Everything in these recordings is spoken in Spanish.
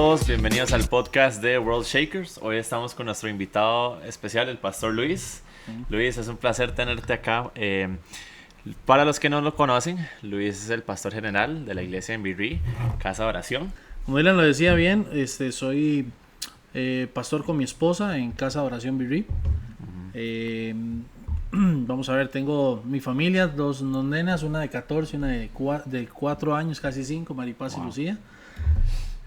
todos, bienvenidos al podcast de World Shakers. Hoy estamos con nuestro invitado especial, el pastor Luis. Luis, es un placer tenerte acá. Para los que no lo conocen, Luis es el pastor general de la iglesia en Virrey, Casa de Oración. Como Dylan lo decía bien, soy pastor con mi esposa en Casa de Oración Virrey. Vamos a ver, tengo mi familia, dos nenas, una de 14 y una de 4 años, casi 5, Maripaz y Lucía.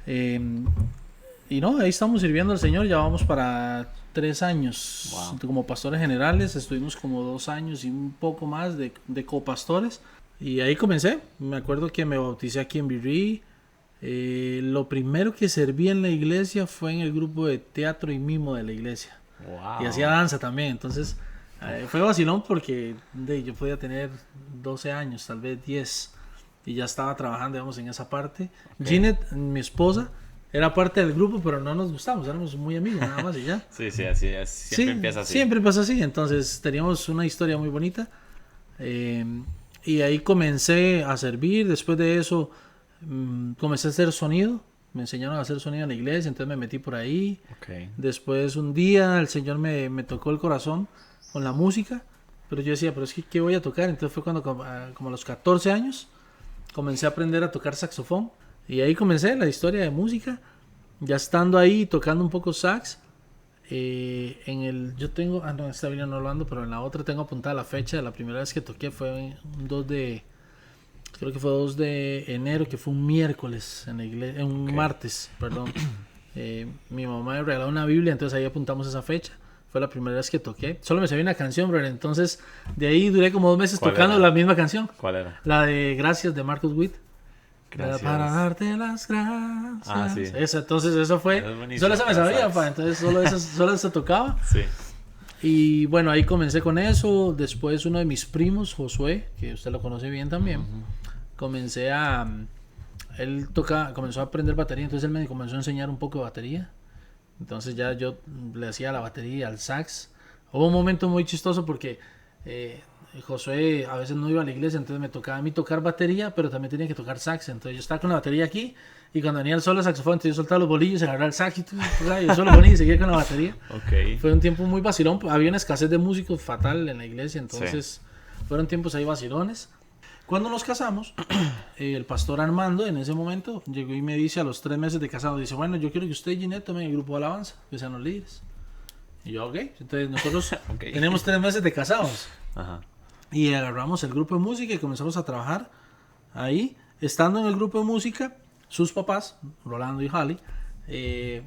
Y no, ahí estamos sirviendo al Señor, ya vamos para 3 años como pastores generales. Estuvimos como 2 años y un poco más de copastores, y ahí comencé. Me acuerdo que me bauticé aquí en Virrey. Lo primero que serví en la iglesia fue en el grupo de teatro y mimo de la iglesia. Y hacía danza también, entonces fue vacilón porque yo podía tener 12 años, tal vez 10, y ya estaba trabajando, digamos, en esa parte. Ginette, mi esposa, era parte del grupo, pero no nos gustamos, éramos muy amigos nada más y ya. Sí, así es, siempre empieza así. Siempre pasa así, entonces teníamos una historia muy bonita, y ahí comencé a servir. Después de eso comencé a hacer sonido, me enseñaron a hacer sonido en la iglesia, entonces me metí por ahí. Después un día el Señor me tocó el corazón con la música, pero yo decía, pero es que ¿qué voy a tocar? Entonces fue cuando como a los 14 años comencé a aprender a tocar saxofón, y ahí comencé la historia de música, ya estando ahí tocando un poco sax. Yo tengo, esta Biblia no lo ando, pero en la otra tengo apuntada la fecha. La primera vez que toqué fue creo que fue 2 de enero, que fue un miércoles en la iglesia, martes, perdón. Mi mamá me regaló una Biblia, entonces ahí apuntamos esa fecha. Fue la primera vez que toqué. Solo me sabía una canción, brother. Entonces, de ahí duré como 2 meses tocando la misma canción. ¿Cuál era? La de Gracias, de Marcus Witt. Gracias. Para darte las gracias. Sí. Entonces eso fue. Solo esa me sabía, entonces solo eso tocaba. Sí. Y bueno, ahí comencé con eso. Después uno de mis primos, Josué, que usted lo conoce bien también, él comenzó a aprender batería, entonces él me comenzó a enseñar un poco de batería. Entonces ya yo le hacía la batería al sax. Hubo un momento muy chistoso porque Josué a veces no iba a la iglesia, entonces me tocaba a mí tocar batería, pero también tenía que tocar sax. Entonces yo estaba con la batería aquí, y cuando venía el solo de saxofón, entonces yo soltaba los bolillos, agarraba el sax y yo solo ponía y seguía con la batería. Fue un tiempo muy vacilón. Había una escasez de músicos fatal en la iglesia, entonces fueron tiempos ahí vacilones. Cuando nos casamos, el pastor Armando en ese momento llegó y me dice a los 3 meses de casado, dice, bueno, yo quiero que usted y Ginette tomen el grupo de alabanza, que sean los líderes. Y yo, entonces nosotros tenemos 3 meses de casados. Y agarramos el grupo de música y comenzamos a trabajar ahí. Estando en el grupo de música, sus papás, Rolando y Halley,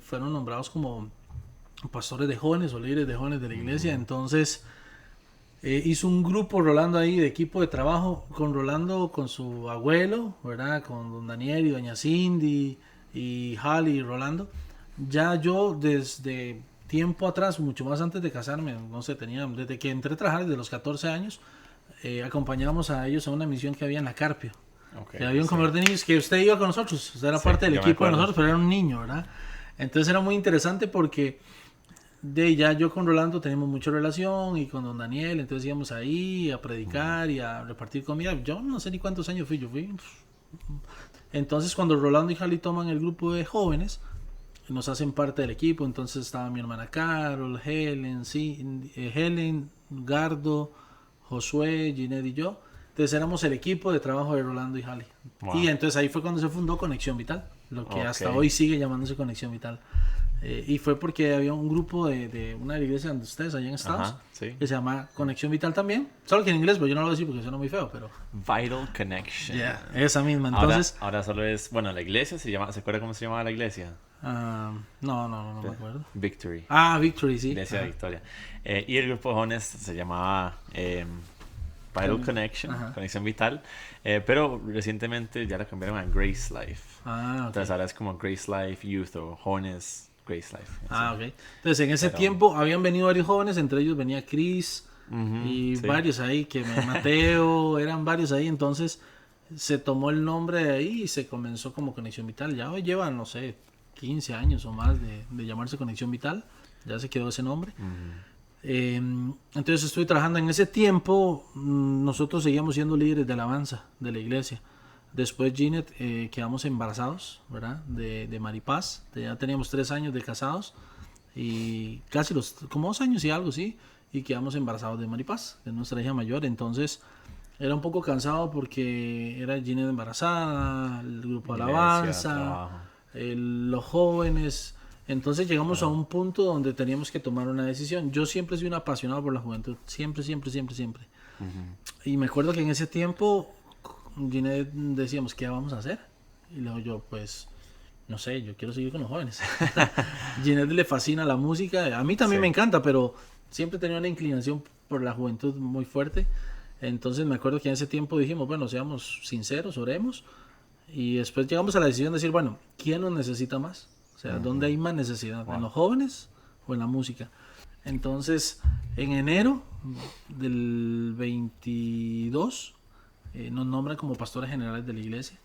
fueron nombrados como pastores de jóvenes o líderes de jóvenes de la iglesia. Entonces hizo un grupo Rolando ahí de equipo de trabajo, con Rolando, con su abuelo, ¿verdad? Con don Daniel y doña Cindy y Halley y Rolando. Ya yo desde tiempo atrás, mucho más antes de casarme, no sé, desde que entré a trabajar, desde los 14 años, acompañábamos a ellos a una misión que había en la Carpio. Que había un comedor de niños que usted iba con nosotros, usted era parte del equipo de nosotros, pero era un niño, ¿verdad? Entonces era muy interesante porque ya yo con Rolando teníamos mucha relación, y con don Daniel, entonces íbamos ahí a predicar y a repartir comida. Yo no sé ni cuántos años fui. Entonces cuando Rolando y Halley toman el grupo de jóvenes, nos hacen parte del equipo. Entonces estaba mi hermana Carol, Helen, Gardo, Josué, Ginette y yo. Entonces éramos el equipo de trabajo de Rolando y Halley. Y entonces ahí fue cuando se fundó Conexión Vital, lo que hasta hoy sigue llamándose Conexión Vital. Y fue porque había un grupo de una de la iglesia donde ustedes, allá en Estados, que se llama Conexión Vital también. Solo que en inglés, pero yo no lo voy a decir porque suena muy feo, pero... Vital Connection. Esa misma. Entonces... Ahora solo es... Bueno, la iglesia ¿se acuerda cómo se llamaba la iglesia? No me acuerdo. Victory. Victory, sí. Iglesia de Victoria. Y el grupo de jóvenes se llamaba Vital Connection, Conexión Vital. Pero recientemente ya la cambiaron a Grace Life. Entonces ahora es como Grace Life Youth o Jóvenes Grace Life. Entonces en ese tiempo habían venido varios jóvenes, entre ellos venía Chris y varios ahí, Mateo, eran varios ahí. Entonces se tomó el nombre de ahí y se comenzó como Conexión Vital. Ya hoy llevan, no sé, 15 años o más de llamarse Conexión Vital. Ya se quedó ese nombre. Entonces estoy trabajando en ese tiempo. Nosotros seguíamos siendo líderes de alabanza de la iglesia. Después Ginette, quedamos embarazados, ¿verdad? De Maripaz. Ya teníamos 3 años de casados y casi como 2 años y algo, sí. Y quedamos embarazados de Maripaz, de nuestra hija mayor. Entonces era un poco cansado porque era Ginette embarazada, el grupo de alabanza, los jóvenes. Entonces llegamos a un punto donde teníamos que tomar una decisión. Yo siempre he sido un apasionado por la juventud, siempre. Y me acuerdo que en ese tiempo Ginette decíamos, ¿qué vamos a hacer? Y luego yo, pues, no sé, yo quiero seguir con los jóvenes. Ginette le fascina la música, a mí también me encanta, pero siempre tenía una inclinación por la juventud muy fuerte. Entonces me acuerdo que en ese tiempo dijimos, bueno, seamos sinceros, oremos. Y después llegamos a la decisión de decir, bueno, ¿quién nos necesita más? O sea, ¿dónde hay más necesidad? ¿En los jóvenes o en la música? Entonces, en enero del 22 nos nombran como pastores generales de la iglesia.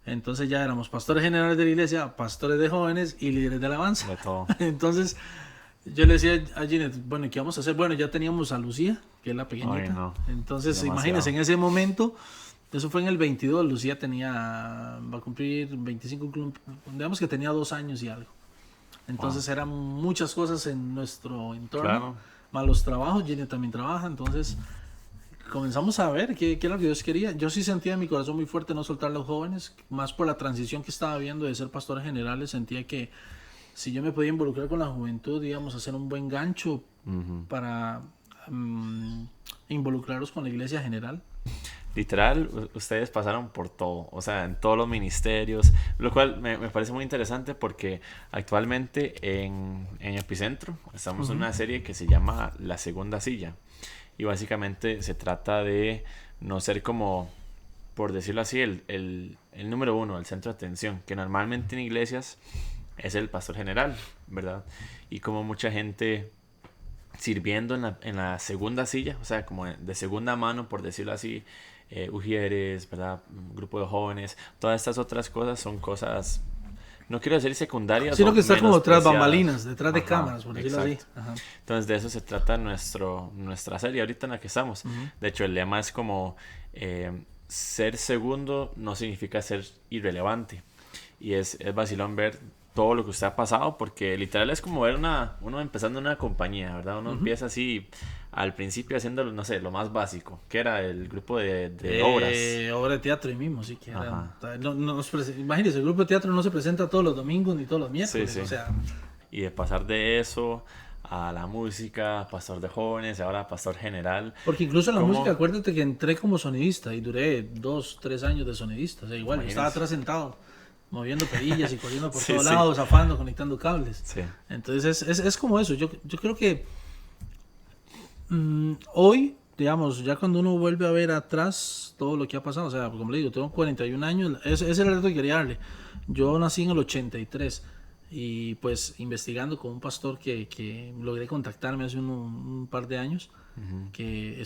Entonces ya éramos pastores generales de la iglesia, pastores de jóvenes y líderes de alabanza. De todo. Entonces yo le decía a Ginette, bueno, ¿qué vamos a hacer? Bueno, ya teníamos a Lucía, que es la pequeñita. Ay, no. Entonces, imagínense, en ese momento, eso fue en el 22, Lucía va a cumplir 25, digamos que tenía 2 años y algo. Entonces eran muchas cosas en nuestro entorno, más los trabajos. Ginette también trabaja, entonces comenzamos a ver qué era lo que Dios quería. Yo sí sentía en mi corazón muy fuerte no soltar a los jóvenes, más por la transición que estaba viendo de ser pastores generales. Sentía que si yo me podía involucrar con la juventud, digamos, hacer un buen gancho para involucrarlos con la iglesia general. Literal, ustedes pasaron por todo, o sea, en todos los ministerios, lo cual me parece muy interesante porque actualmente en Epicentro estamos en una serie que se llama La Segunda Silla. Y básicamente se trata de no ser como, por decirlo así, el número uno, el centro de atención, que normalmente en iglesias es el pastor general, ¿verdad? Y como mucha gente sirviendo en la segunda silla, o sea, como de segunda mano, por decirlo así, ujieres, ¿verdad? Grupo de jóvenes, todas estas otras cosas son cosas, no quiero decir secundarias, sino que está como tras bambalinas, detrás de cámaras, por decirlo así. Ajá. Entonces de eso se trata nuestra serie ahorita en la que estamos. De hecho, el lema es como ser segundo no significa ser irrelevante. Y es vacilón ver todo lo que usted ha pasado, porque literal es como ver uno empezando una compañía, ¿verdad? Uno empieza así al principio haciendo, no sé, lo más básico, que era el grupo de obras. Obra de teatro y mismo, sí que era. Imagínese, el grupo de teatro no se presenta todos los domingos ni todos los miércoles, sí. O sea. Y de pasar de eso a la música, pastor de jóvenes, ahora pastor general. Porque incluso en la música, acuérdate que entré como sonidista y duré 2-3 años de sonidista, o sea, igual, yo estaba atrás sentado, moviendo perillas y corriendo por todos lados, zafando, conectando cables. Sí. Entonces es como eso. Yo creo que hoy, digamos, ya cuando uno vuelve a ver atrás todo lo que ha pasado, o sea, como le digo, tengo 41 años, ese es el reto que quería darle. Yo nací en el 83 y pues investigando con un pastor que logré contactarme hace un par de años, que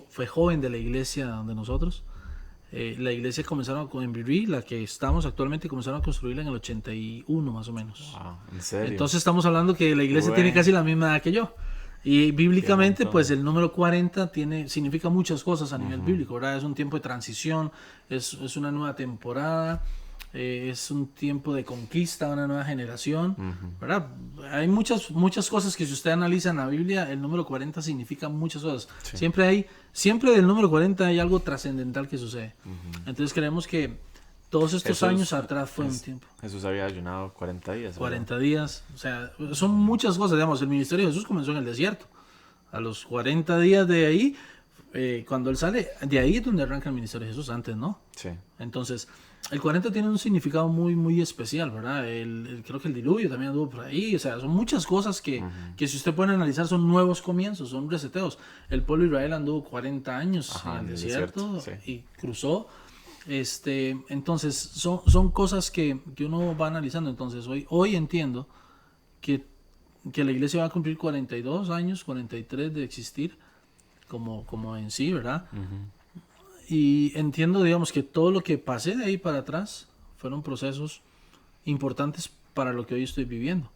fue joven de la iglesia de nosotros. La iglesia comenzaron en Virí, la que estamos actualmente, comenzaron a construirla en el 81 más o menos. Wow, ¿en serio? Entonces estamos hablando que la iglesia tiene casi la misma edad que yo. Y bíblicamente, pues el número 40 significa muchas cosas a nivel bíblico, ¿verdad? Es un tiempo de transición, es una nueva temporada, es un tiempo de conquista, una nueva generación, ¿verdad? Hay muchas cosas que si usted analiza en la Biblia, el número 40 significa muchas cosas. Sí. Siempre del número 40 hay algo trascendental que sucede. Entonces creemos que todos estos años atrás fue un tiempo. Jesús había ayunado 40 días. 40 días, o sea, son muchas cosas, digamos, el ministerio de Jesús comenzó en el desierto. A los 40 días de ahí, cuando él sale, de ahí es donde arranca el ministerio de Jesús, antes, ¿no? Sí. Entonces, el 40 tiene un significado muy, muy especial, ¿verdad? Creo que el diluvio también anduvo por ahí, o sea, son muchas cosas que si usted puede analizar son nuevos comienzos, son reseteos. El pueblo de Israel anduvo 40 años en el desierto y cruzó. Entonces, son cosas que uno va analizando. Entonces, hoy entiendo que la iglesia va a cumplir 42 años, 43 de existir como en sí, ¿verdad? Y entiendo, digamos, que todo lo que pasé de ahí para atrás fueron procesos importantes para lo que hoy estoy viviendo.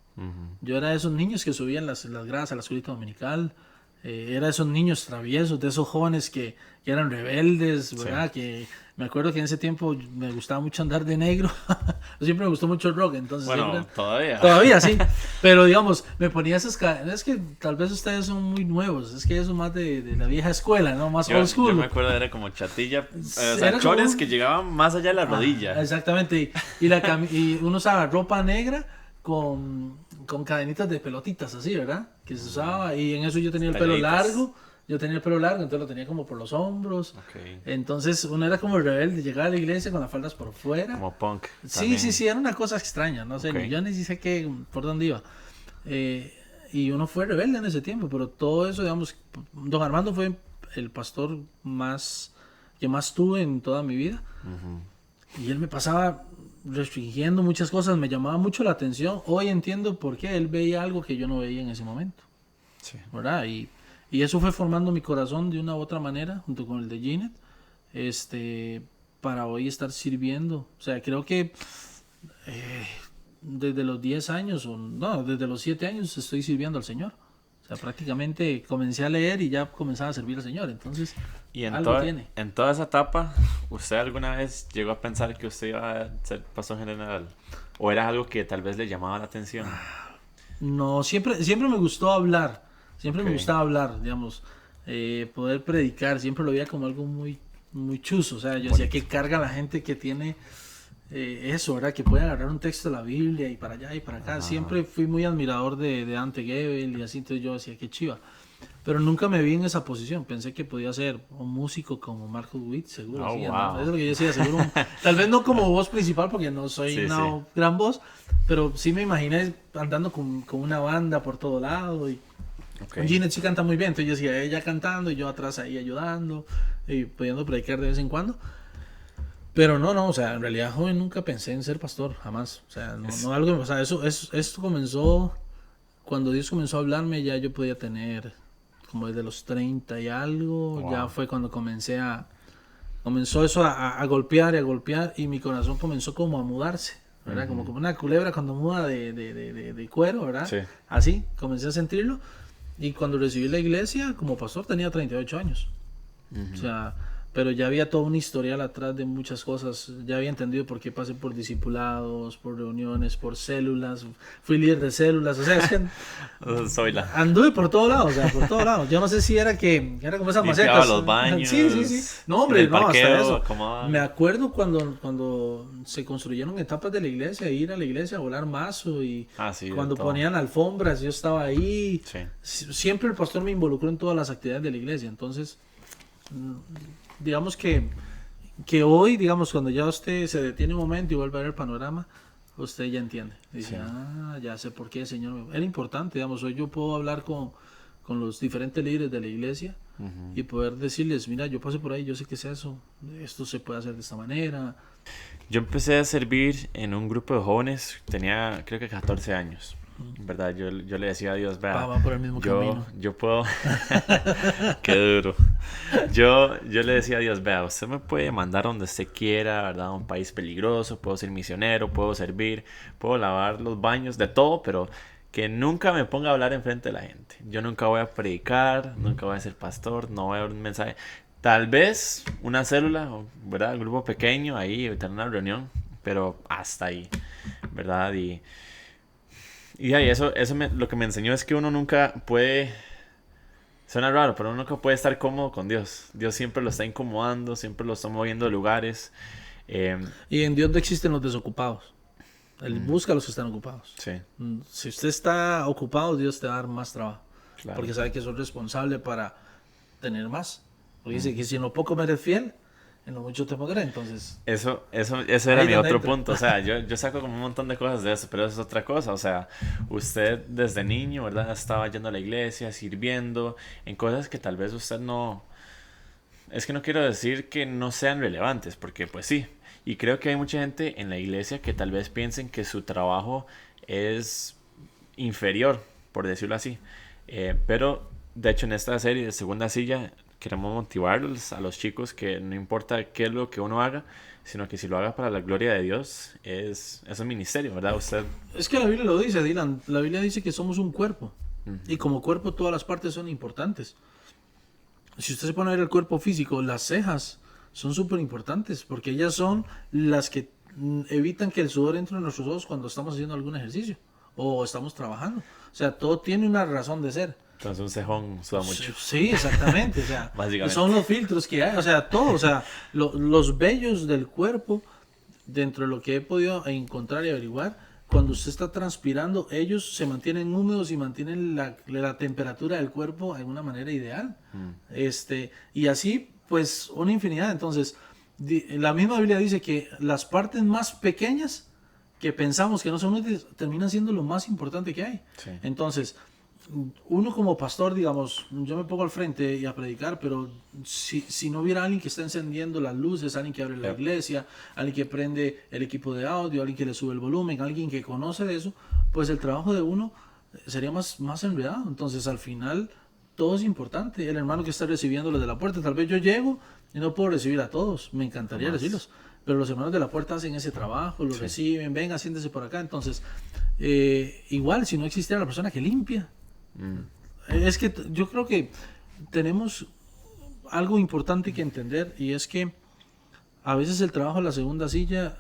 Yo era de esos niños que subían las gradas a la escuelita dominical, Era de esos niños traviesos, de esos jóvenes que eran rebeldes, ¿verdad? Sí. Que me acuerdo que en ese tiempo me gustaba mucho andar de negro. Siempre me gustó mucho el rock, entonces siempre... Bueno, todavía. Todavía sí, pero digamos, me ponía esas cadenas, es que tal vez ustedes son muy nuevos, es que eso más de la vieja escuela, ¿no? Más old Yo school. me acuerdo, era como chatilla, o sea, Era como chores un- que llegaban más allá de la rodilla. Exactamente, y uno usaba ropa negra con cadenitas de pelotitas así, ¿verdad? Que se usaba, y en eso yo tenía el pelo Talladitas. largo, entonces lo tenía como por los hombros, Ok. entonces uno era como rebelde, llegaba a la iglesia con las faldas por fuera. Como punk. Sí, También. sí, sí, era una cosa extraña, no sé, Ok. yo ni sé qué, por dónde iba. Y uno fue rebelde en ese tiempo, pero todo eso, digamos, don Armando fue el pastor que más tuve en toda mi vida. Y él me pasaba restringiendo muchas cosas, me llamaba mucho la atención. Hoy entiendo por qué él veía algo que yo no veía en ese momento, Sí. ¿verdad? Y eso fue formando mi corazón de una u otra manera, junto con el de Ginette, para hoy estar sirviendo. O sea, creo que desde los 10 años, o no, desde los 7 años estoy sirviendo al Señor. O sea, prácticamente comencé a leer y ya comenzaba a servir al Señor. Entonces, Y en, algo tiene. en toda esa etapa, ¿usted alguna vez llegó a pensar que usted iba a ser pastor general? ¿O era algo que tal vez le llamaba la atención? No, siempre me gustó hablar. Siempre me Ok. gustaba hablar, digamos. Poder predicar. Siempre lo veía como algo muy chuzo. O sea, yo decía que carga la gente que tiene eso, ¿verdad? Que puede agarrar un texto de la Biblia y para allá y para acá. Siempre fui muy admirador de Dante Gebel y así. Entonces yo decía, qué chiva. Pero nunca me vi en esa posición. Pensé que podía ser un músico como Marcus Witt, seguro. Oh, Sí, wow. ¿no? Eso es lo que yo decía, seguro. Tal vez no como voz principal, porque no soy Sí, una sí. gran voz, pero sí me imaginé andando con una banda por todo lado. Y Ok. Ginette sí canta muy bien, entonces yo decía, ella cantando y yo atrás ahí ayudando y pudiendo predicar de vez en cuando. Pero no, o sea, en realidad joven nunca pensé en ser pastor, jamás. O sea, no algo, o sea, esto comenzó cuando Dios comenzó a hablarme, ya yo podía tener como desde los 30 y algo, Wow. ya fue cuando comenzó eso a golpear y a golpear y mi corazón comenzó como a mudarse, ¿verdad? Como una culebra cuando muda de cuero, ¿verdad? Sí. Así, comencé a sentirlo y cuando recibí la iglesia como pastor tenía 38 años. O sea, pero ya había todo un historial atrás de muchas cosas. Ya había entendido por qué pasé por discipulados, por reuniones, por células. Fui líder de células. O sea, es que Soy la... anduve por todo lado, o sea, por todo lado. Yo no sé si era como esas Limpiaba macetas. los baños. Sí, sí, sí. No, en hombre, el no, parqueo, hasta eso. acomodaban. Me acuerdo cuando se construyeron etapas de la iglesia, ir a la iglesia a volar mazo y Ah, sí, de cuando todo. ponían alfombras, yo estaba ahí. Sí. Siempre el pastor me involucró en todas las actividades de la iglesia. Entonces, digamos que hoy, digamos, cuando ya usted se detiene un momento y vuelve a ver el panorama, usted ya entiende. Dice, ya sé por qué, Señor. Era importante, digamos, hoy yo puedo hablar con los diferentes líderes de la iglesia y poder decirles, mira, yo pasé por ahí, yo sé qué es eso, esto se puede hacer de esta manera. Yo empecé a servir en un grupo de jóvenes, tenía creo que 14 años. ¿Verdad? Yo le decía a Dios, vea, Va por el mismo camino. yo puedo... Qué duro. Yo le decía a Dios, vea, usted me puede mandar donde usted quiera, ¿verdad? A un país peligroso, puedo ser misionero, puedo servir, puedo lavar los baños, de todo, pero que nunca me ponga a hablar enfrente de la gente. Yo nunca voy a predicar, nunca voy a ser pastor, no voy a dar un mensaje. Tal vez una célula, ¿verdad? Un grupo pequeño ahí, tener una reunión, pero hasta ahí, ¿verdad? Y ahí lo que me enseñó es que uno nunca puede, suena raro, pero uno nunca puede estar cómodo con Dios. Dios siempre lo está incomodando, siempre lo está moviendo de lugares. Y en Dios no existen los desocupados. Él busca a los que están ocupados. Sí, Si usted está ocupado, Dios te va a dar más trabajo. claro. Porque sabe que sos responsable para tener más. Porque dice que si en lo poco me eres fiel, en lo mucho te pondré. Entonces, Eso era ahí mi donde otro entra. punto. O sea, yo saco como un montón de cosas de eso, pero eso es otra cosa. O sea, usted desde niño, ¿verdad? Estaba yendo a la iglesia, sirviendo, en cosas que tal vez usted no... Es que no quiero decir que no sean relevantes, porque pues sí. Y creo que hay mucha gente en la iglesia que tal vez piensen que su trabajo es inferior, por decirlo así. Pero, de hecho, en esta serie de Segunda Silla queremos motivarlos a los chicos que no importa qué es lo que uno haga, sino que si lo haga para la gloria de Dios, es un ministerio, ¿verdad? Usted... Es que la Biblia lo dice, Dylan. La Biblia dice que somos un cuerpo. Y como cuerpo todas las partes son importantes. Si usted se pone a ver el cuerpo físico, las cejas son súper importantes porque ellas son las que evitan que el sudor entre en nuestros ojos cuando estamos haciendo algún ejercicio o estamos trabajando. O sea, todo tiene una razón de ser. Entonces un cejón suda mucho. Sí, exactamente. O sea, Básicamente. son los filtros que hay. O sea, todo. O sea, los vellos del cuerpo, dentro de lo que he podido encontrar y averiguar, cuando usted está transpirando, ellos se mantienen húmedos y mantienen la temperatura del cuerpo de una manera ideal. Y así, pues, una infinidad. Entonces, la misma Biblia dice que las partes más pequeñas que pensamos que no son útiles terminan siendo lo más importante que hay. Sí. Entonces, uno como pastor, digamos, yo me pongo al frente y a predicar, pero si no hubiera alguien que está encendiendo las luces, alguien que abre la iglesia, alguien que prende el equipo de audio, alguien que le sube el volumen, alguien que conoce de eso, pues el trabajo de uno sería más enredado. Entonces, al final, todo es importante. El hermano que está recibiendo los de la puerta, tal vez yo llego y no puedo recibir a todos, me encantaría recibirlos, pero los hermanos de la puerta hacen ese trabajo, los reciben, venga, siéntese por acá. Entonces, igual, si no existiera la persona que limpia, es que yo creo que tenemos algo importante que entender, y es que a veces el trabajo en la segunda silla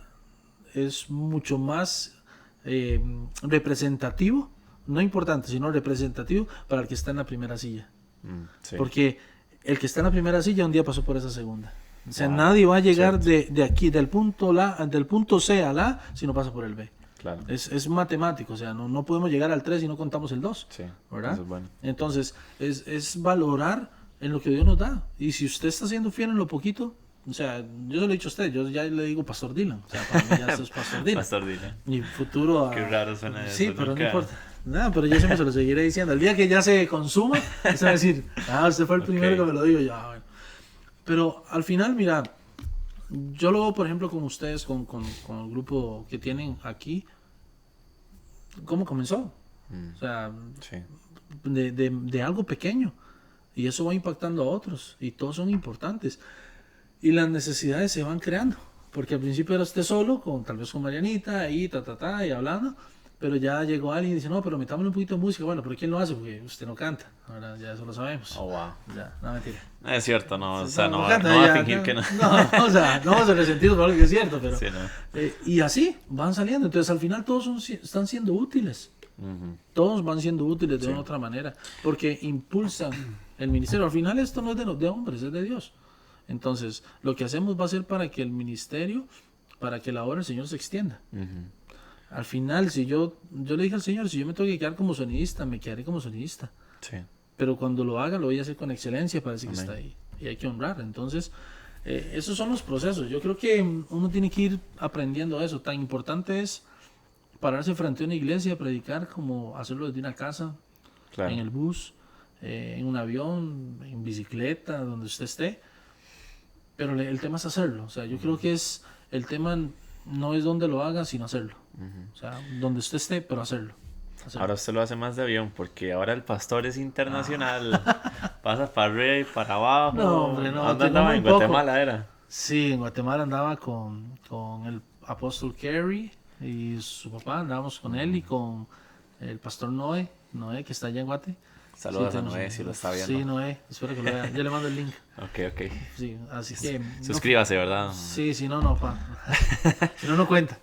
es mucho más representativo, no importante, sino representativo para el que está en la primera silla. Porque el que está en la primera silla un día pasó por esa segunda. O sea, nadie va a llegar de aquí, del punto C al A, si no pasa por el B. Claro. Es matemático, o sea, no podemos llegar al 3 si no contamos el 2. Sí, ¿verdad? eso es bueno. Entonces, es valorar en lo que Dios nos da. Y si usted está siendo fiel en lo poquito, o sea, yo se lo he dicho a usted, yo ya le digo Pastor Dylan. O sea, para mí ya eso es Pastor Dylan. Pastor Dylan. Mi futuro... Qué raro suena eso. Sí, pero nunca... no importa. Nada, pero yo siempre se lo seguiré diciendo. El día que ya se consuma, es a decir, usted fue el primero que me lo dijo, ya, bueno. Pero al final, mira, yo lo veo, por ejemplo, con ustedes, con el grupo que tienen aquí, ¿cómo comenzó? O sea, de algo pequeño. Y eso va impactando a otros. Y todos son importantes. Y las necesidades se van creando. Porque al principio era usted solo, tal vez con Marianita, y y hablando. Pero ya llegó alguien y dice, no, pero metámosle un poquito de música. Bueno, pero ¿quién lo hace? Porque usted no canta. Ahora ya eso lo sabemos. Oh, wow. Ya, no, mentira. Es cierto, no, o sea, no canta, va ya, a fingir que no. No, o sea, no vamos a resentidos por algo que es cierto, pero... Sí, no. Y así van saliendo. Entonces, al final todos están siendo útiles. Todos van siendo útiles de una u otra manera. Porque impulsan el ministerio. Al final esto no es de hombres, es de Dios. Entonces, lo que hacemos va a ser para que el ministerio, para que la obra del Señor se extienda. Al final, si yo le dije al Señor, si yo me tengo que quedar como sonidista, me quedaré como sonidista. Sí. Pero cuando lo haga, lo voy a hacer con excelencia, parece que está ahí. Y hay que honrar. Entonces, esos son los procesos. Yo creo que uno tiene que ir aprendiendo eso. Tan importante es pararse frente a una iglesia, predicar, como hacerlo desde una casa, Claro. en el bus, en un avión, en bicicleta, donde usted esté. Pero el tema es hacerlo. O sea, yo creo que el tema no es donde lo haga, sino hacerlo. O sea, donde usted esté, pero hacerlo. Ahora usted lo hace más de avión, porque ahora el pastor es internacional. Pasa para arriba y para abajo. No, hombre, no. ¿Dónde andaba? En Guatemala era. Sí, en Guatemala andaba con el apóstol Kerry y su papá. Andábamos con él y con el pastor Noé, que está allá en Guate. Saludos a Noé, si lo está viendo. Sí, Noé, espero que lo vea. Yo le mando el link. Ok. Sí, así que... Suscríbase, ¿verdad? Sí, si no, pa. Si no cuenta.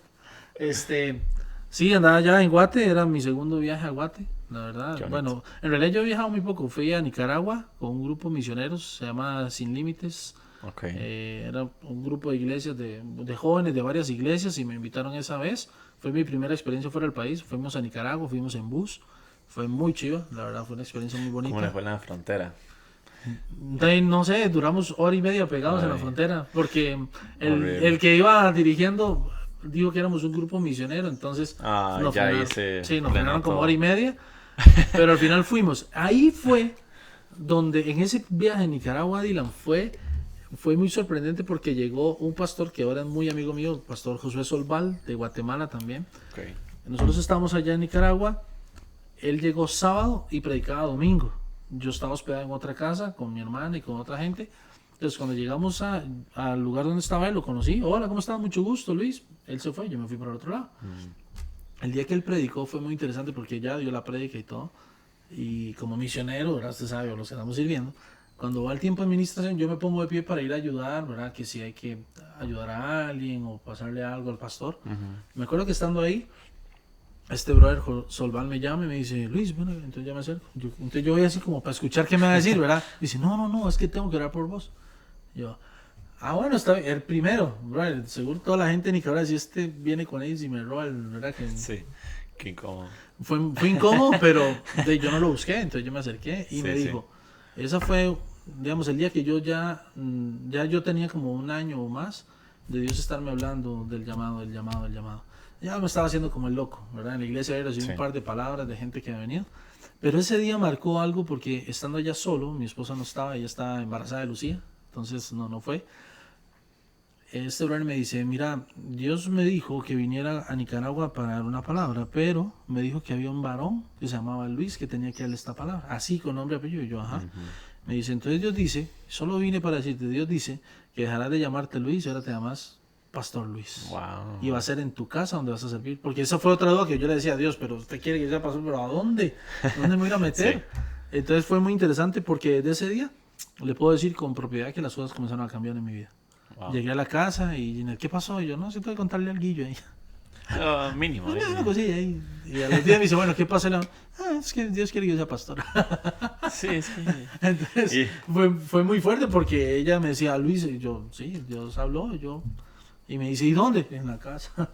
Sí, andaba ya en Guate, era mi segundo viaje a Guate, la verdad. Bueno, en realidad yo he viajado muy poco. Fui a Nicaragua con un grupo de misioneros, se llama Sin Límites. Era un grupo de iglesias, de jóvenes de varias iglesias, y me invitaron esa vez. Fue mi primera experiencia fuera del país. Fuimos a Nicaragua, fuimos en bus. Fue muy chiva, la verdad, fue una experiencia muy bonita. ¿Cómo le fue en la frontera? No sé, duramos hora y media pegados en la frontera, porque el que iba dirigiendo dijo que éramos un grupo misionero, entonces nos frenaron como hora y media, pero al final fuimos. Ahí fue donde, en ese viaje a Nicaragua, Dylan, fue muy sorprendente, porque llegó un pastor que ahora es muy amigo mío, el pastor Josué Solval, de Guatemala también. Nosotros estábamos allá en Nicaragua, él llegó sábado y predicaba domingo. Yo estaba hospedado en otra casa con mi hermana y con otra gente. Entonces, cuando llegamos al lugar donde estaba él, lo conocí. Hola, ¿cómo estás? Mucho gusto, Luis. Él se fue, yo me fui para el otro lado. El día que él predicó fue muy interesante, porque ya dio la prédica y todo. y como misionero, ¿verdad? Usted sabe, los que estamos sirviendo, cuando va el tiempo de administración, yo me pongo de pie para ir a ayudar, ¿verdad? Que si hay que ayudar a alguien o pasarle algo al pastor. Me acuerdo que estando ahí, este brother Solval me llama y me dice, Luis, bueno, entonces ya me acerco. Entonces yo voy así como para escuchar qué me va a decir, ¿verdad? Dice, no, es que tengo que orar por vos. Yo, bueno, está bien, el primero, brother, seguro toda la gente en Nicaragua, si este viene con ellos y me roba, ¿verdad? Que Sí, qué incómodo. fue incómodo, pero yo no lo busqué, entonces yo me acerqué y me dijo, esa fue, digamos, el día que yo ya yo tenía como un año o más de Dios estarme hablando del llamado. Ya me estaba haciendo como el loco, ¿verdad? En la iglesia había recibido un par de palabras de gente que había venido, pero ese día marcó algo porque estando allá solo, mi esposa no estaba, ella estaba embarazada de Lucía, entonces no fue. Este brother me dice, mira, Dios me dijo que viniera a Nicaragua para dar una palabra, pero me dijo que había un varón que se llamaba Luis que tenía que darle esta palabra, así con nombre y apellido. Y yo, ajá. Me dice, entonces Dios dice, solo vine para decirte, Dios dice que dejarás de llamarte Luis y ahora te llamas Pastor Luis. Wow. Y va a ser en tu casa donde vas a servir. Porque esa fue otra duda que yo le decía a Dios, pero usted quiere que sea pastor, pero ¿a dónde? ¿Dónde me voy a ir a meter? Entonces fue muy interesante porque desde ese día le puedo decir con propiedad que las cosas comenzaron a cambiar en mi vida. Wow. Llegué a la casa y ¿qué pasó? Y yo, no, si tengo que contarle al Guillo ahí. Mínimo. Una cosilla ahí. Y a los días me dice, bueno, ¿qué pasa? Es que Dios quiere que yo sea pastor. Sí, es que... Entonces, fue muy fuerte porque ella me decía, Luis, y yo, sí, Dios habló, y me dice, ¿y dónde? En la casa.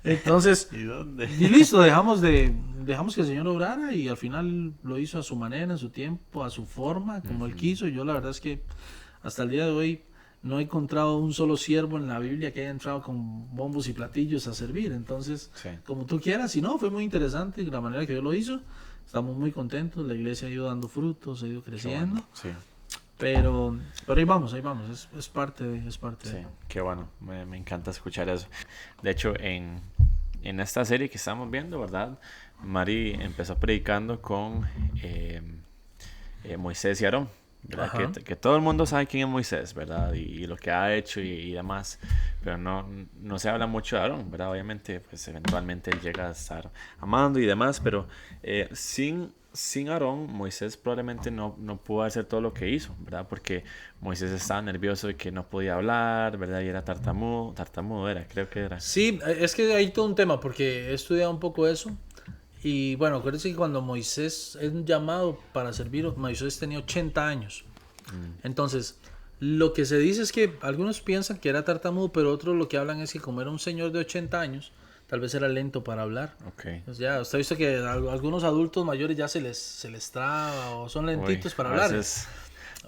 Entonces, ¿y dónde? Y listo, dejamos que el Señor obrara y al final lo hizo a su manera, en su tiempo, a su forma, como Él quiso. Y yo la verdad es que hasta el día de hoy no he encontrado un solo siervo en la Biblia que haya entrado con bombos y platillos a servir. Entonces, como tú quieras, y no, fue muy interesante la manera que Dios lo hizo. Estamos muy contentos, la iglesia ha ido dando frutos, ha ido creciendo. Bueno, sí. Pero ahí vamos, es parte de. Sí, qué bueno, me encanta escuchar eso. De hecho, en esta serie que estamos viendo, ¿verdad? Mari empezó predicando con Moisés y Aarón, ¿verdad? Que todo el mundo sabe quién es Moisés, ¿verdad? Y lo que ha hecho y demás, pero no se habla mucho de Aarón, ¿verdad? Obviamente, pues eventualmente él llega a estar amando y demás, pero sin Aarón, Moisés probablemente no pudo hacer todo lo que hizo, ¿verdad? Porque Moisés estaba nervioso de que no podía hablar, ¿verdad? Y era tartamudo era, creo que era. Sí, es que hay todo un tema, porque he estudiado un poco eso. Y bueno, acuérdense que cuando Moisés es llamado para servir, Moisés tenía 80 años. Entonces, lo que se dice es que algunos piensan que era tartamudo, pero otros lo que hablan es que como era un señor de 80 años, tal vez era lento para hablar. Pues ya, usted ha visto que a algunos adultos mayores ya se les traba o son lentitos para hablar. Veces,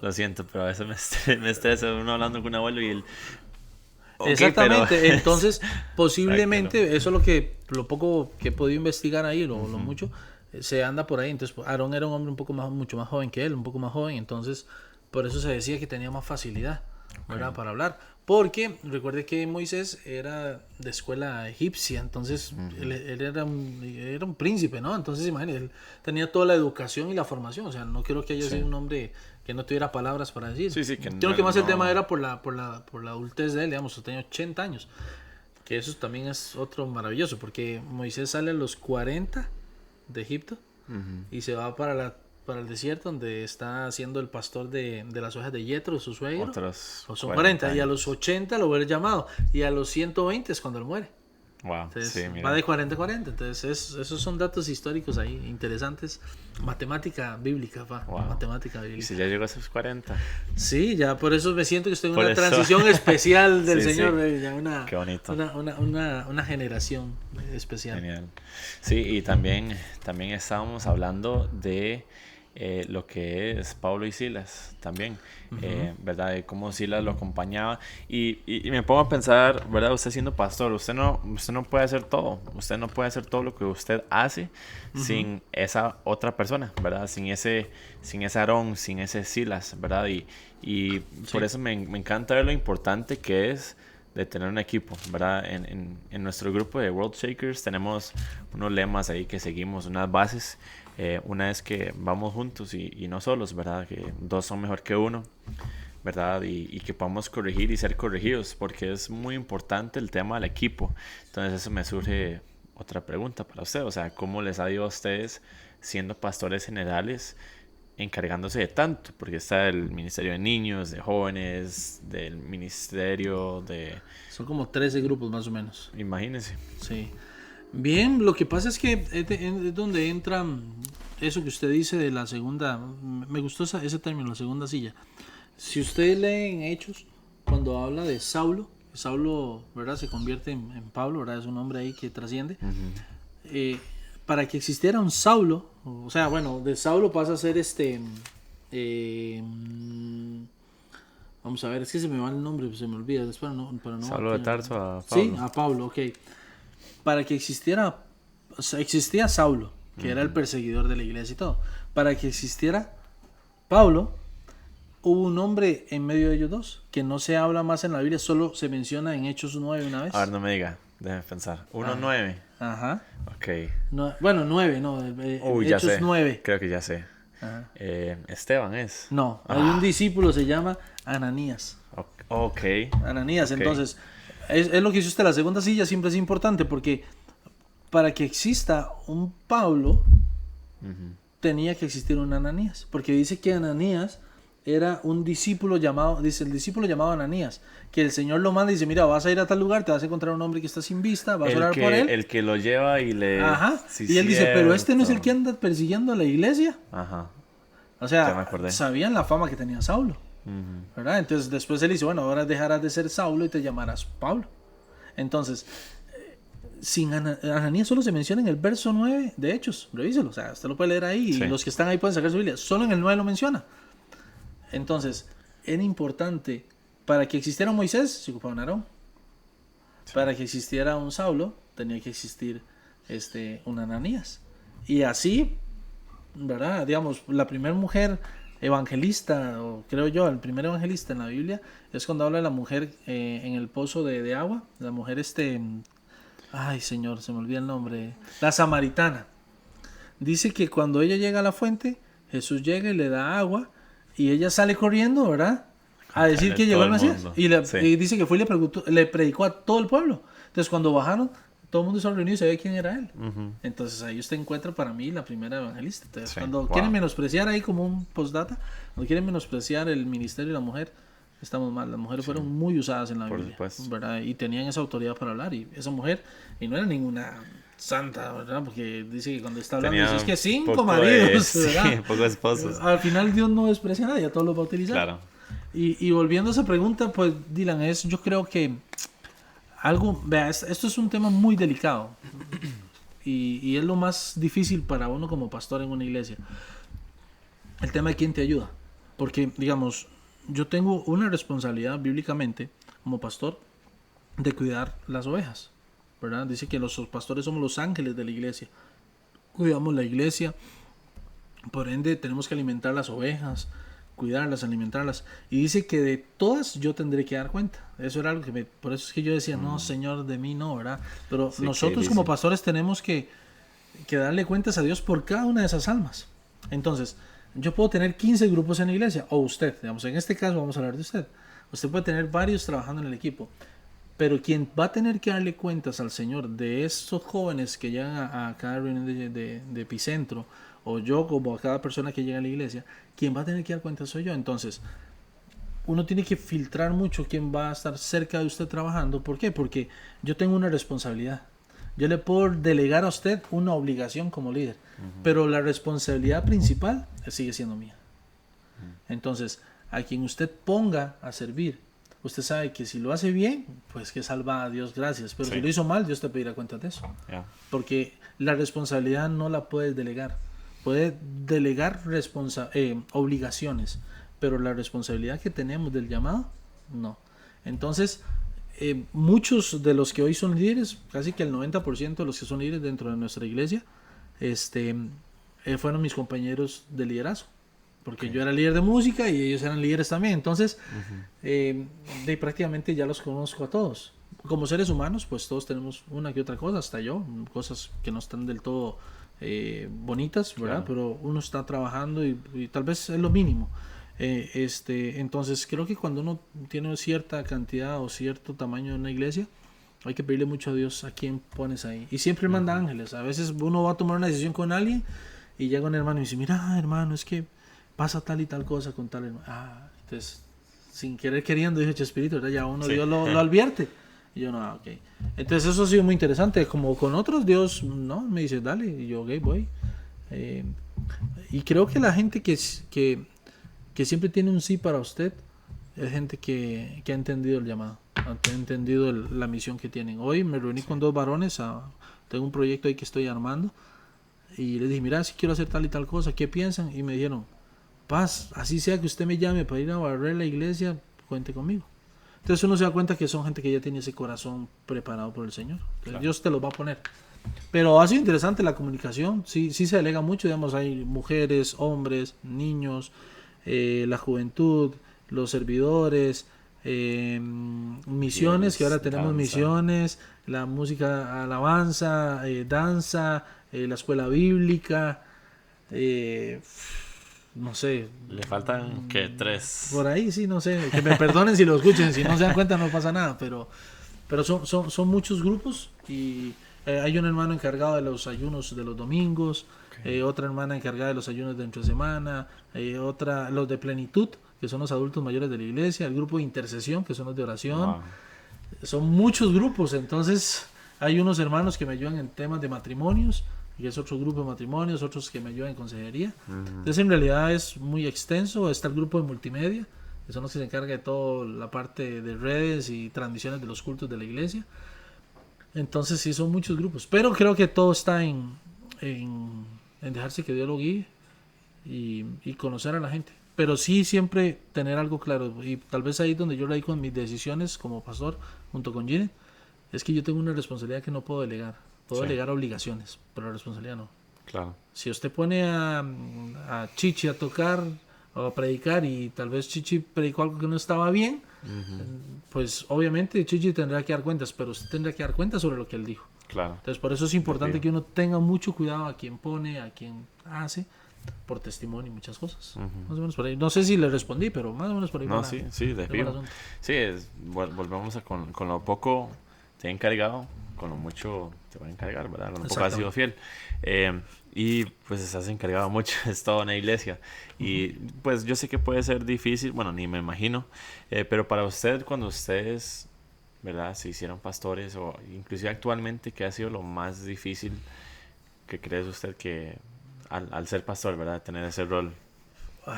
lo siento, pero a veces me estresa uno hablando con un abuelo y él... Exactamente, pero... entonces posiblemente eso es lo poco que he podido investigar ahí, lo mucho, se anda por ahí. Entonces Aarón era un hombre mucho más joven que él, un poco más joven, entonces por eso se decía que tenía más facilidad, ¿verdad? Para hablar. Porque recuerde que Moisés era de escuela egipcia, entonces él era un príncipe, ¿no? Entonces imagínate, él tenía toda la educación y la formación, o sea, no creo que haya sido un hombre que no tuviera palabras para decir. Sí, que creo que más el tema era por la adultez de él, digamos, tenía 80 años, que eso también es otro maravilloso, porque Moisés sale a los 40 de Egipto y se va para el desierto donde está siendo el pastor de las ovejas de Yetro, su suegro. Son 40 y a los 80 lo hubiera llamado y a los 120 es cuando él muere. Wow, entonces, sí, va de 40 a 40. Entonces esos son datos históricos ahí interesantes. Matemática bíblica, matemática bíblica. ¿Y si ya llegó a esos 40? Sí, ya por eso me siento que estoy en una transición especial del Señor. Sí. Ya qué bonito. Una generación especial. Genial. Sí, y también estábamos hablando de lo que es Pablo y Silas también, ¿verdad? De cómo Silas lo acompañaba y me pongo a pensar, ¿verdad? Usted siendo pastor, usted no puede hacer todo, usted no puede hacer todo lo que usted hace sin esa otra persona, ¿verdad? Sin ese Aarón, sin ese Silas, ¿verdad? Y por eso me encanta ver lo importante que es de tener un equipo, ¿verdad? En nuestro grupo de World Shakers tenemos unos lemas ahí que seguimos, unas bases. Una es que vamos juntos y no solos, ¿verdad? Que dos son mejor que uno, ¿verdad? Y que podamos corregir y ser corregidos, porque es muy importante el tema del equipo. Entonces eso me surge otra pregunta para usted. O sea, ¿cómo les ha ido a ustedes siendo pastores generales, encargándose de tanto? Porque está el ministerio de niños, de jóvenes, del ministerio de... Son como 13 grupos más o menos. Imagínense. Sí. Bien, lo que pasa es que es donde entra eso que usted dice de la segunda. Me gustó ese término, la segunda silla. Si usted lee en Hechos, cuando habla de Saulo, ¿verdad? Se convierte en Pablo, ¿verdad? Es un hombre ahí que trasciende. Para que existiera un Saulo, o sea, bueno, de Saulo pasa a ser vamos a ver, es que se me va el nombre, se me olvida. Para no Saulo de Tarso a Pablo. Sí, a Pablo, ok. Para que existiera, o sea, existía Saulo, que era el perseguidor de la iglesia y todo. Para que existiera Pablo, hubo un hombre en medio de ellos dos, que no se habla más en la Biblia, solo se menciona en Hechos 9 una vez. A ver, no me diga, déjeme pensar. 1:9. Ajá. Ok. No, bueno, 9, no. Ya Hechos sé. 9. Creo que ya sé. Ajá. Esteban es. No, hay un discípulo, se llama Ananías. Ok. Ananías, Ok. entonces, es lo que dice usted, la segunda silla siempre es importante porque para que exista un Pablo, tenía que existir un Ananías, porque dice que Ananías era un discípulo llamado, dice el discípulo llamado Ananías, que el Señor lo manda y dice, mira, vas a ir a tal lugar, te vas a encontrar un hombre que está sin vista, vas a orar por él. El que lo lleva y le... Ajá, Sí, y él dice, pero este no es el cierto. que anda persiguiendo a la iglesia. Ajá. O Ya me sea, acordé. sabían la fama que tenía Saulo, ¿verdad? Entonces después él dice, bueno, ahora dejarás de ser Saulo y te llamarás Pablo. Entonces, sin Ananías solo se menciona en el verso 9 de Hechos, revíselo, o sea, usted lo puede leer ahí, Sí. y los que están ahí pueden sacar su Biblia, solo en el 9 lo menciona. Entonces, era importante, para que existiera un Moisés, se ocupaba un Aarón. Sí. Para que existiera un Saulo, tenía que existir un Ananías. Y así, ¿verdad? Digamos, la primera mujer evangelista, o creo yo, el primer evangelista en la Biblia, es cuando habla de la mujer en el pozo de agua, la mujer ay señor, se me olvida el nombre, la samaritana. Dice que cuando ella llega a la fuente, Jesús llega y le da agua, y ella sale corriendo, ¿verdad? A decir que llegó el Mesías. Y dice que fue y le predicó a todo el pueblo. Entonces cuando bajaron, todo el mundo se reunió y sabía quién era él. Entonces ahí usted encuentra para mí la primera evangelista. Entonces, cuando quieren menospreciar ahí como un postdata, cuando quieren menospreciar el ministerio de la mujer, estamos mal. Las mujeres fueron muy usadas en la Biblia, ¿verdad? Y tenían esa autoridad para hablar. Y esa mujer, y no era ninguna santa, ¿verdad? Porque dice que cuando está hablando, dice, es que 5 maridos, ¿verdad? Sí, pocos esposos. Al final Dios no desprecia a nadie, a todos los va a utilizar. Claro. Y volviendo a esa pregunta, pues Dylan, yo creo que vea, esto es un tema muy delicado y es lo más difícil para uno como pastor en una iglesia. El tema de quién te ayuda. Porque, digamos, yo tengo una responsabilidad bíblicamente como pastor de cuidar las ovejas, ¿verdad? Dice que los pastores somos los ángeles de la iglesia. Cuidamos la iglesia, por ende tenemos que alimentar las ovejas, cuidarlas, alimentarlas. Y dice que de todas yo tendré que dar cuenta. Eso era algo por eso es que yo decía, no, Señor, de mí no, ¿verdad? Pero sí, nosotros como pastores tenemos que darle cuentas a Dios por cada una de esas almas. Entonces, yo puedo tener 15 grupos en la iglesia, o usted, digamos, en este caso vamos a hablar de usted. Usted puede tener varios trabajando en el equipo, pero quien va a tener que darle cuentas al Señor de estos jóvenes que llegan a cada reunión de Epicentro, o yo como a cada persona que llega a la iglesia, quien va a tener que dar cuenta soy yo. Entonces, uno tiene que filtrar mucho quién va a estar cerca de usted trabajando. ¿Por qué? Porque yo tengo una responsabilidad. Yo le puedo delegar a usted una obligación como líder, pero la responsabilidad principal sigue siendo mía. Entonces, a quien usted ponga a servir, usted sabe que si lo hace bien, pues que salva a Dios, gracias. Pero si lo hizo mal, Dios te pedirá cuenta de eso. Porque la responsabilidad no la puedes delegar. Puedes delegar obligaciones, pero la responsabilidad que tenemos del llamado, no. Entonces, muchos de los que hoy son líderes, casi que el 90% de los que son líderes dentro de nuestra iglesia, fueron mis compañeros de liderazgo. Porque yo era líder de música y ellos eran líderes también. Entonces, prácticamente ya los conozco a todos. Como seres humanos, pues todos tenemos una que otra cosa, hasta yo, cosas que no están del todo bonitas, ¿verdad? Claro. Pero uno está trabajando y tal vez es lo mínimo. Entonces, creo que cuando uno tiene cierta cantidad o cierto tamaño en una iglesia, hay que pedirle mucho a Dios a quién pones ahí. Y siempre manda ángeles. A veces uno va a tomar una decisión con alguien y llega un hermano y dice, mira, hermano, es que pasa tal y tal cosa con tal hermano. Entonces, sin querer queriendo, dice Chespirito, ¿verdad? Ya uno, Dios lo advierte. Y yo, no, ok. Entonces eso ha sido muy interesante. Como con otros, Dios, no, me dice, dale. Y yo, ok, voy. Y creo que la gente que siempre tiene un sí para usted es gente que ha entendido el llamado, ha entendido la misión que tienen. Hoy me reuní con 2 varones, tengo un proyecto ahí que estoy armando, y les dije, mira, si quiero hacer tal y tal cosa, ¿qué piensan? Y me dijeron, Paz, así sea que usted me llame para ir a barrer la iglesia, cuente conmigo. Entonces uno se da cuenta que son gente que ya tiene ese corazón preparado por el Señor. Claro. Dios te lo va a poner. Pero ha sido interesante la comunicación, sí se delega mucho, digamos, hay mujeres, hombres, niños, la juventud, los servidores, misiones, que ahora tenemos misiones, la música, alabanza, danza, la escuela bíblica, no sé. Le faltan, ¿qué? 3. Por ahí, sí, no sé, que me perdonen si lo escuchen, si no se dan cuenta no pasa nada, pero son muchos grupos y hay un hermano encargado de los ayunos de los domingos, otra hermana encargada de los ayunos de entre semana, otra, los de plenitud, que son los adultos mayores de la iglesia, el grupo de intercesión, que son los de oración. Wow. Son muchos grupos, entonces hay unos hermanos que me ayudan en temas de matrimonios, y es otro grupo de matrimonios, otros que me ayudan en consejería. Entonces en realidad es muy extenso. Está el grupo de multimedia, que son los que se encargan de toda la parte de redes y transmisiones de los cultos de la iglesia. Entonces sí, son muchos grupos, pero creo que todo está en dejarse que Dios lo guíe y conocer a la gente. Pero sí siempre tener algo claro, y tal vez ahí donde yo leí con mis decisiones como pastor, junto con Gine, es que yo tengo una responsabilidad que no puedo delegar. Puedo delegar obligaciones, pero la responsabilidad no. Claro. Si usted pone a Chichi a tocar o a predicar y tal vez Chichi predicó algo que no estaba bien, pues obviamente Chichi tendrá que dar cuentas, pero usted tendrá que dar cuentas sobre lo que él dijo. Claro. Entonces por eso es importante que uno tenga mucho cuidado a quien pone, a quien hace, por testimonio y muchas cosas. Más o menos por ahí. No sé si le respondí, pero más o menos por ahí. No, sí, de fijo. Sí, volvemos con lo poco te he encargado, con lo mucho te voy a encargar, ¿verdad? Lo poco has sido fiel. Y pues estás encargado mucho, es toda una iglesia. Y pues yo sé que puede ser difícil, bueno, ni me imagino, pero para usted, cuando ustedes, ¿verdad? Se hicieron pastores, o inclusive actualmente, ¿qué ha sido lo más difícil que crees usted que al ser pastor, ¿verdad? Tener ese rol?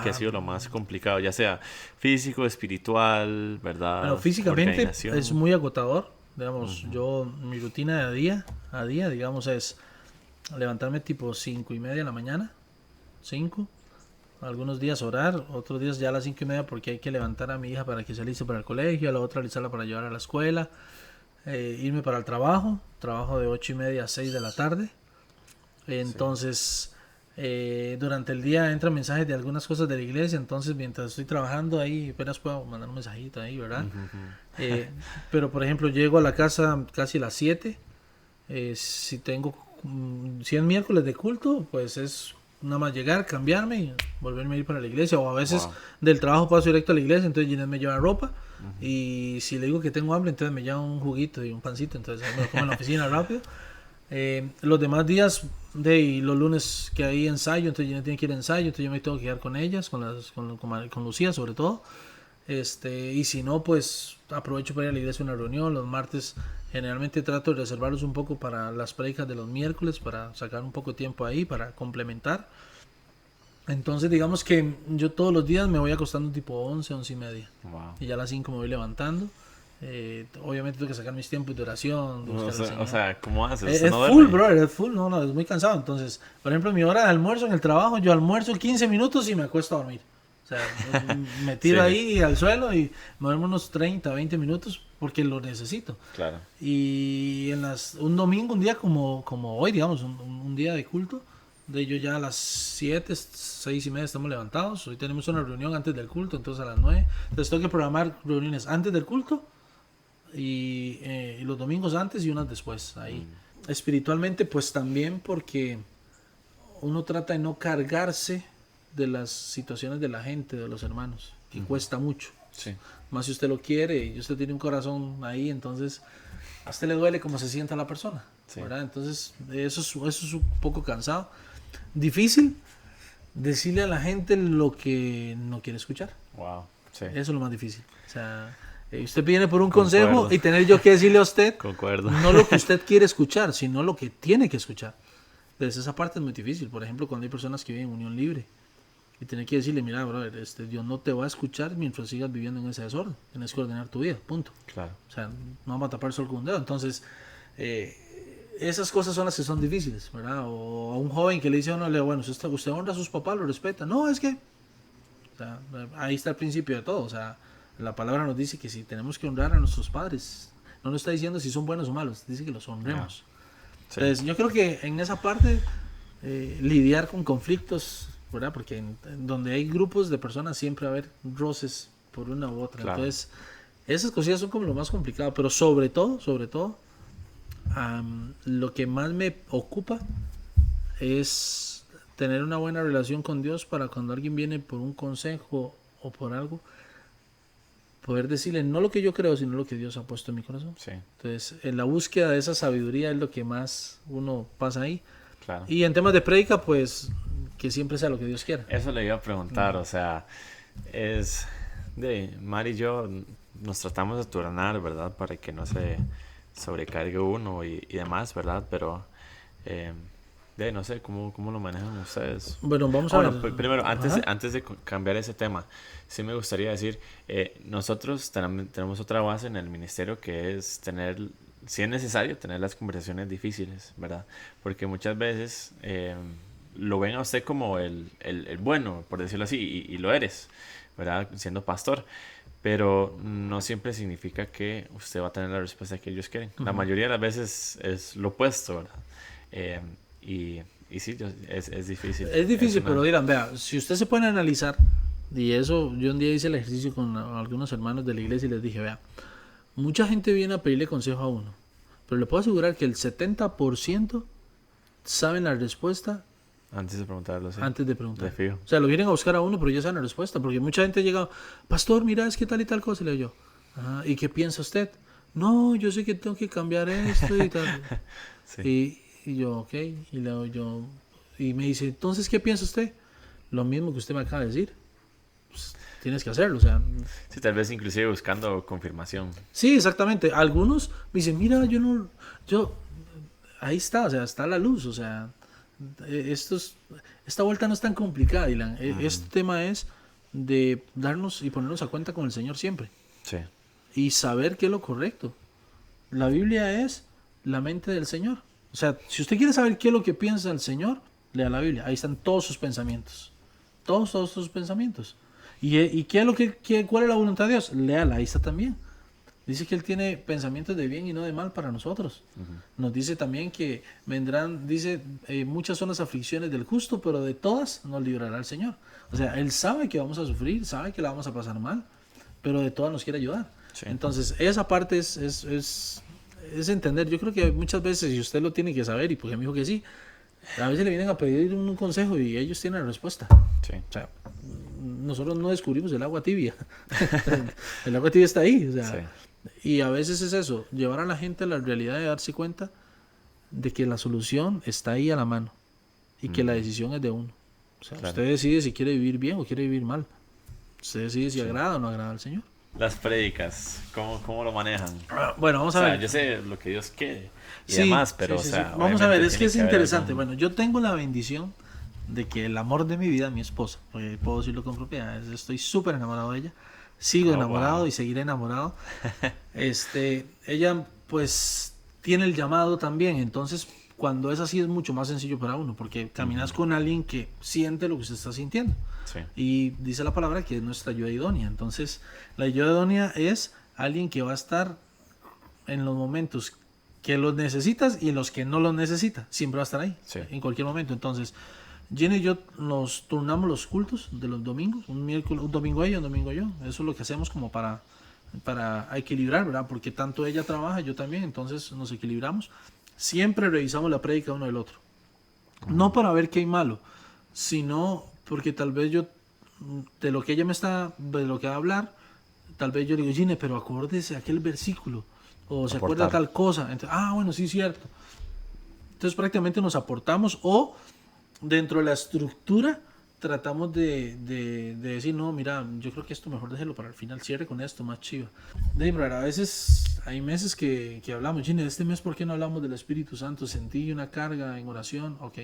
¿Qué ha sido lo más complicado? Ya sea físico, espiritual, ¿verdad? Bueno, físicamente es muy agotador. Digamos, mi rutina de día a día, digamos, es levantarme tipo 5:30 de la mañana, 5, algunos días orar, otros días ya a las 5:30 porque hay que levantar a mi hija para que se aliste para el colegio, a la otra alistarla para llevar a la escuela, irme para el trabajo de 8:30 a 6 de la tarde. Entonces, durante el día entran mensajes de algunas cosas de la iglesia, entonces mientras estoy trabajando ahí apenas puedo mandar un mensajito ahí, ¿verdad? Pero por ejemplo llego a la casa casi a las 7, si es miércoles de culto, pues es nada más llegar, cambiarme y volverme a ir para la iglesia, o a veces del trabajo paso directo a la iglesia, entonces Ginette me lleva ropa, y si le digo que tengo hambre, entonces me lleva un juguito y un pancito, entonces me lo como en la oficina rápido. Los demás días y los lunes que hay ensayo, entonces Ginette tiene que ir a ensayo, entonces yo me tengo que quedar con ellas, con Lucía sobre todo, y si no, pues aprovecho para ir a la iglesia a una reunión. Los martes generalmente trato de reservarlos un poco para las predicas de los miércoles, para sacar un poco de tiempo ahí, para complementar. Entonces digamos que yo todos los días me voy acostando tipo 11:30. Y ya a las 5 me voy levantando. Obviamente tengo que sacar mis tiempos de oración. O sea, ¿cómo haces? Es full, brother, es full, no, es muy cansado. Entonces, por ejemplo, mi hora de almuerzo en el trabajo, yo almuerzo 15 minutos y me acuesto a dormir. O sea, me tiro ahí al suelo y me duermo unos 30, 20 minutos porque lo necesito. Claro. Y un domingo, un día como hoy, digamos, un día de culto, de yo ya a las 7, 6:30 estamos levantados. Hoy tenemos una reunión antes del culto, entonces a las 9. Entonces tengo que programar reuniones antes del culto y los domingos antes y unas después. Ahí. Espiritualmente, pues también porque uno trata de no cargarse de las situaciones de la gente, de los hermanos, que cuesta mucho. Sí. Más si usted lo quiere y usted tiene un corazón ahí, entonces a usted le duele cómo se sienta la persona, Sí. ¿verdad? Entonces, eso es un poco cansado. Difícil decirle a la gente lo que no quiere escuchar. Wow. Sí. Eso es lo más difícil. O sea, usted viene por un Concuerdo. consejo y tener yo que decirle a usted Concuerdo. no lo que usted quiere escuchar, sino lo que tiene que escuchar. Entonces, esa parte es muy difícil. Por ejemplo, cuando hay personas que viven en unión libre y tener que decirle, mira, brother, Dios no te va a escuchar mientras sigas viviendo en ese desorden. Tienes que ordenar tu vida, punto. Claro. O sea, no vamos a tapar el sol con un dedo. Entonces, esas cosas son las que son difíciles, ¿verdad? O a un joven que le dice a uno, bueno, usted honra a sus papás, lo respeta. No, es que, o sea, ahí está el principio de todo. O sea, la palabra nos dice que si tenemos que honrar a nuestros padres, no nos está diciendo si son buenos o malos, dice que los honremos. Sí. Entonces, yo creo que en esa parte, lidiar con conflictos, ¿verdad? Porque donde hay grupos de personas siempre va a haber roces por una u otra. Claro. Entonces, esas cosillas son como lo más complicado. Pero sobre todo, lo que más me ocupa es tener una buena relación con Dios para cuando alguien viene por un consejo o por algo, poder decirle no lo que yo creo, sino lo que Dios ha puesto en mi corazón. Sí. Entonces, en la búsqueda de esa sabiduría es lo que más uno pasa ahí. Claro. Y en temas de prédica, pues, que siempre sea lo que Dios quiera. Eso le iba a preguntar, o sea, Mari y yo nos tratamos de turnar, ¿verdad? Para que no se sobrecargue uno y demás, ¿verdad? Pero, no sé, ¿cómo lo manejan ustedes? Bueno, vamos a ver. Primero, Ajá. antes de cambiar ese tema, sí me gustaría decir, nosotros tenemos otra base en el ministerio que es tener, si es necesario, tener las conversaciones difíciles, ¿verdad? Porque muchas veces lo ven a usted como el bueno, por decirlo así, y lo eres, ¿verdad? Siendo pastor. Pero no siempre significa que usted va a tener la respuesta que ellos quieren. La mayoría de las veces es lo opuesto, ¿verdad? Y sí, es difícil. Es difícil, una- pero dirán, vea, si usted se pone a analizar, y eso, yo un día hice el ejercicio con algunos hermanos de la iglesia y les dije, vea, mucha gente viene a pedirle consejo a uno, pero le puedo asegurar que el 70% saben la respuesta Antes de preguntarlo, sí. antes de preguntar. De fijo. O sea, lo vienen a buscar a uno, pero ya saben la respuesta, porque mucha gente llega, pastor, mira, es que tal y tal cosa, y le digo yo, "Ajá, ¿y qué piensa usted? No, yo sé que tengo que cambiar esto y tal. Sí. Y yo, ok, y le doy yo, y me dice, entonces, ¿qué piensa usted? Lo mismo que usted me acaba de decir. Pues, tienes que hacerlo, o sea. Sí, tal vez inclusive buscando confirmación. Sí, exactamente. Algunos me dicen, mira, ahí está, o sea, está la luz, o sea, esta vuelta no es tan complicada, Dylan. Este tema es de darnos y ponernos a cuenta con el Señor siempre Sí. y saber qué es lo correcto. La Biblia es la mente del Señor. O sea, si usted quiere saber qué es lo que piensa el Señor, lea la Biblia. Ahí están todos sus pensamientos. Todos sus pensamientos. ¿Y qué es cuál es la voluntad de Dios? Léala, ahí está también. Dice que Él tiene pensamientos de bien y no de mal para nosotros. Nos dice también que vendrán, dice, muchas son las aflicciones del justo, pero de todas nos librará el Señor. O sea, Él sabe que vamos a sufrir, sabe que la vamos a pasar mal, pero de todas nos quiere ayudar. Sí. Entonces, esa parte es entender. Yo creo que muchas veces, y usted lo tiene que saber, y porque me dijo que sí, a veces le vienen a pedir un consejo y ellos tienen la respuesta. Sí. O sea, nosotros no descubrimos el agua tibia. El agua tibia está ahí. O sea, Sí. y a veces es eso, llevar a la gente a la realidad de darse cuenta de que la solución está ahí a la mano y que la decisión es de uno. O sea, Claro. usted decide si quiere vivir bien o quiere vivir mal. Usted decide si agrada o no agrada al Señor. Las prédicas, ¿cómo lo manejan? Bueno, vamos O a sea, ver. yo sé lo que Dios quiere y Sí, demás, pero, sí, o sí, sea, sí. Vamos a ver, obviamente es que tiene es haber interesante. algún- Bueno, yo tengo la bendición de que el amor de mi vida, mi esposa, porque puedo decirlo con propiedad, estoy súper enamorado de ella, sigo Oh, enamorado wow. y seguiré enamorado. Ella pues tiene el llamado también, entonces cuando es así es mucho más sencillo para uno, porque caminas con alguien que siente lo que usted está sintiendo. Sí. Y dice la palabra que es nuestra ayuda idónea. Entonces, la ayuda idónea es alguien que va a estar en los momentos que los necesitas y en los que no los necesitas. Siempre va a estar ahí, Sí. en cualquier momento. Entonces, Jenny y yo nos turnamos los cultos de los domingos. Un domingo ella, un domingo yo. Eso es lo que hacemos como para equilibrar, ¿verdad? Porque tanto ella trabaja, yo también. Entonces, nos equilibramos. Siempre revisamos la prédica uno del otro. No para ver qué hay malo, sino porque tal vez yo, de lo que ella de lo que va a hablar, tal vez yo le digo, Gine, pero acuérdese aquel versículo. o se Aportar. acuerda tal cosa. Entonces, bueno, sí, cierto. Entonces prácticamente nos aportamos o dentro de la estructura tratamos de decir, no, mira, yo creo que esto mejor déjelo para el final, cierre con esto, más chiva. Pero a veces hay meses que hablamos, Gine, este mes ¿por qué no hablamos del Espíritu Santo? Sentí una carga en oración, ok.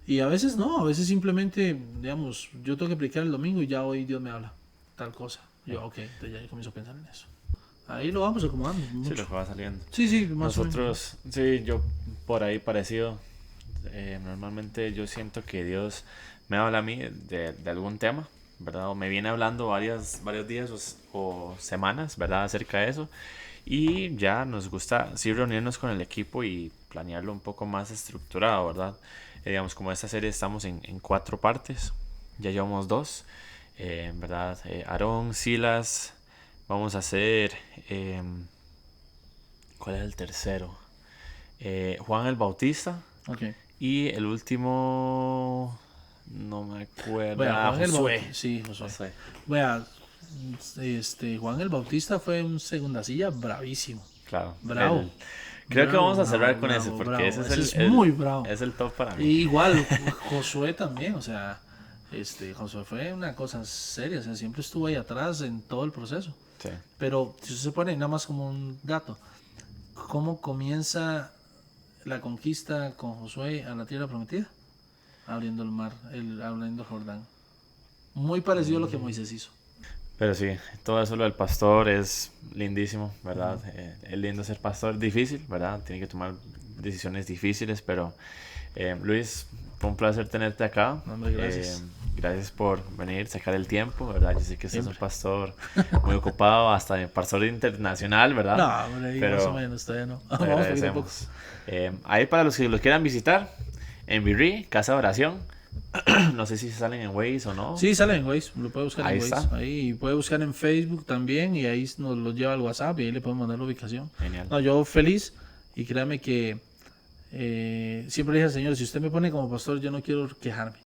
Y a veces no, a veces simplemente, digamos, yo tengo que predicar el domingo y ya hoy Dios me habla, tal cosa. Yo, ok, entonces ya comienzo a pensar en eso. Ahí lo vamos acomodando. Sí, Mucho. lo que va saliendo. Sí, sí, más o menos. Nosotros, sí, yo por ahí parecido. Normalmente yo siento que Dios me habla a mí de algún tema, ¿verdad? O me viene hablando varios días o semanas, ¿verdad? Acerca de eso. Y ya nos gusta sí reunirnos con el equipo y planearlo un poco más estructurado, ¿verdad? Digamos, como esta serie estamos en 4 partes, ya llevamos 2, ¿verdad? Aarón, Silas, vamos a hacer... ¿cuál es el tercero? Juan el Bautista. Ok. Y el último, no me acuerdo. Vea, Juan Josué. el Bautista. Sí, Josué. Josué. Vea, Juan el Bautista fue un segunda silla bravísimo. Claro. Bravo. Creo que Bravo, vamos a cerrar bravo, con bravo, ese, porque bravo. ese Ese es es muy bravo. Es el top para mí. Y igual, Josué también, o sea, Josué fue una cosa seria, o sea, siempre estuvo ahí atrás en todo el proceso. Sí. Pero si se pone nada más como un dato, ¿cómo comienza la conquista con Josué a la tierra prometida? Abriendo el mar, abriendo el Jordán. Muy parecido a lo que Moisés hizo. Pero sí, todo eso lo del pastor es lindísimo, ¿verdad? Es lindo ser pastor, difícil, ¿verdad? Tiene que tomar decisiones difíciles, pero Luis, fue un placer tenerte acá. Hombre, gracias. Gracias por venir, sacar el tiempo, ¿verdad? Yo sé que usted es un pastor muy ocupado, hasta pastor internacional, ¿verdad? No, hombre, pero más o menos, todavía no. te Vamos poquito a poco. agradecemos. Ahí para los que los quieran visitar, en Virri, Casa de Oración. No sé si salen en Waze o no. Sí, sale en Waze, lo puede buscar Ahí en Waze. está. Ahí puede buscar en Facebook también y ahí nos lo lleva al WhatsApp y ahí le podemos mandar la ubicación. Genial. No, yo feliz y créame que siempre le dije al Señor, si usted me pone como pastor, yo no quiero quejarme.